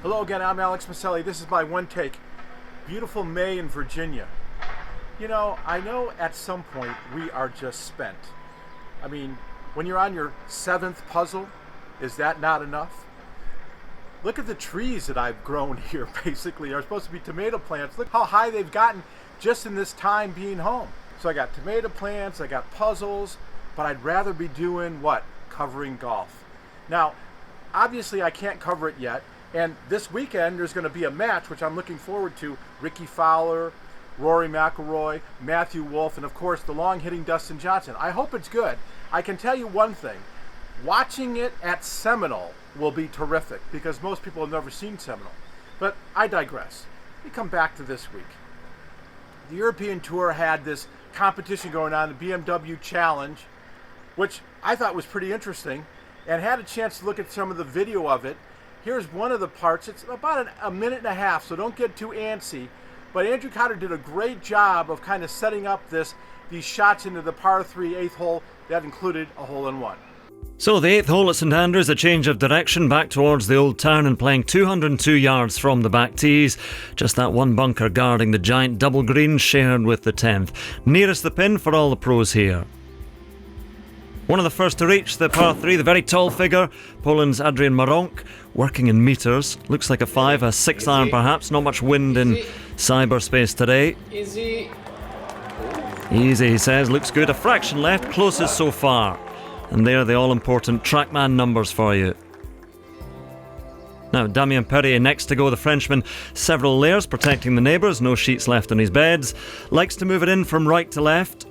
Hello again, I'm Alex Miceli. This is my one take. Beautiful May in Virginia. You know, I know at some point we are just spent. I mean, when you're on your 7th puzzle, is that not enough? Look at the trees that I've grown here, basically. They're supposed to be tomato plants. Look how high they've gotten just in this time being home. So I got tomato plants, I got puzzles, but I'd rather be doing what? Covering golf. Now, obviously I can't cover it yet. And this weekend, there's going to be a match, which I'm looking forward to. Ricky Fowler, Rory McIlroy, Matthew Wolff, and of course, the long-hitting Dustin Johnson. I hope it's good. I can tell you one thing. Watching it at Seminole will be terrific because most people have never seen Seminole. But I digress. We come back to this week. The European Tour had this competition going on, the BMW Challenge, which I thought was pretty interesting, and had a chance to look at some of the video of it. Here's one of the parts. It's about a minute and a half, so don't get too antsy. But Andrew Cotter did a great job of kind of setting up these shots into the par 3 8th hole that included a hole-in-one. So the 8th hole at St Andrews, a change of direction back towards the Old Town and playing 202 yards from the back tees. Just that one bunker guarding the giant double green shared with the 10th. Nearest the pin for all the pros here. One of the first to reach the par 3, the very tall figure, Poland's Adrian Maronk, working in metres. Looks like a 5, a 6 iron perhaps. Not much wind in cyberspace today. Easy, he says. Looks good. A fraction left, closest so far. And there are the all-important TrackMan numbers for you. Now, Damien Perrier next to go, the Frenchman. Several layers protecting the neighbours. No sheets left on his beds. Likes to move it in from right to left.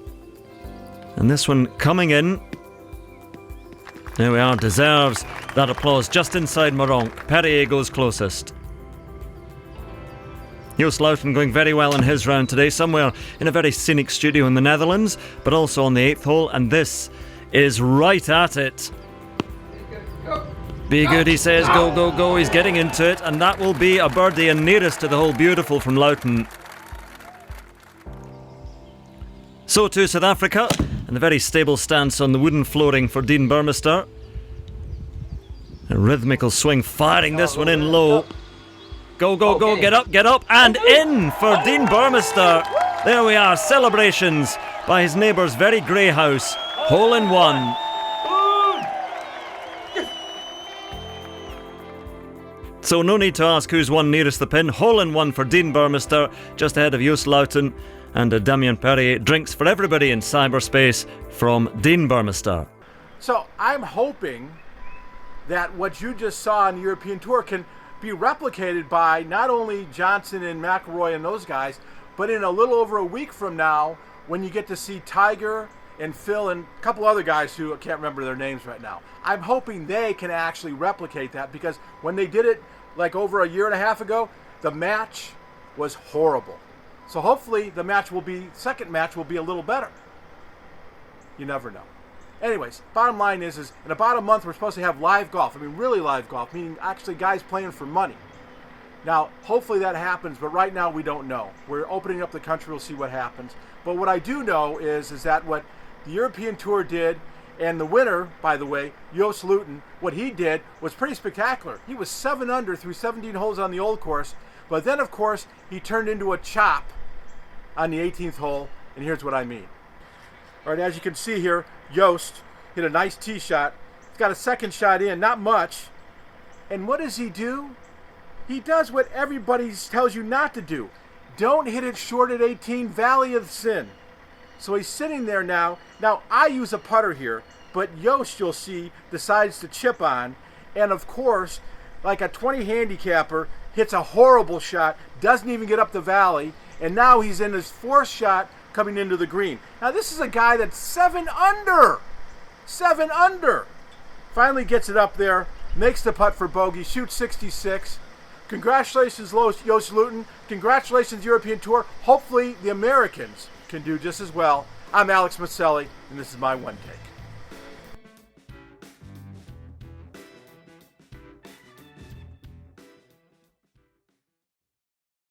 And this one coming in. There we are, deserves that applause just inside Maronk. Perrier goes closest. Joost Luiten going very well in his round today, somewhere in a very scenic studio in the Netherlands, but also on the 8th hole, and this is right at it. Be good, he says, go, go, go, he's getting into it, and that will be a birdie and nearest to the hole. Beautiful from Luiten. So to South Africa, and a very stable stance on the wooden flooring for Dean Burmester. A rhythmical swing, firing this one in low. Go, go, go, get up, and in for Dean Burmester. There we are, celebrations by his neighbour's very grey house. Hole in one. So no need to ask who's won nearest the pin. Hole in one for Dean Burmester, just ahead of Joost Luiten. And Damien Perrier. Drinks for everybody in cyberspace from Dean Burmester. So I'm hoping that what you just saw on the European Tour can be replicated by not only Johnson and McIlroy and those guys, but in a little over a week from now when you get to see Tiger and Phil and a couple other guys who I can't remember their names right now. I'm hoping they can actually replicate that because when they did it like over a year and a half ago, the match was horrible. So hopefully the second match will be a little better. You never know. Anyways, bottom line is in about a month we're supposed to have live golf. I mean really live golf, meaning actually guys playing for money. Now, hopefully that happens, but right now we don't know. We're opening up the country, we'll see what happens. But what I do know is that what the European Tour did, and the winner, by the way, Joost Luiten, what he did was pretty spectacular. He was 7 under through 17 holes on the old course, but then of course he turned into a chop on the 18th hole, and here's what I mean. All right, as you can see here, Joost hit a nice tee shot. He's got a second shot in, not much. And what does he do? He does what everybody tells you not to do. Don't hit it short at 18, Valley of Sin. So he's sitting there now. Now, I use a putter here, but Joost, you'll see, decides to chip on. And of course, like a 20 handicapper, hits a horrible shot, doesn't even get up the valley, and now he's in his 4th shot coming into the green. Now this is a guy that's 7 under. 7 under. Finally gets it up there, makes the putt for bogey, shoots 66. Congratulations, Joost Luiten. Congratulations, European Tour. Hopefully the Americans can do just as well. I'm Alex Miceli, and this is my one take.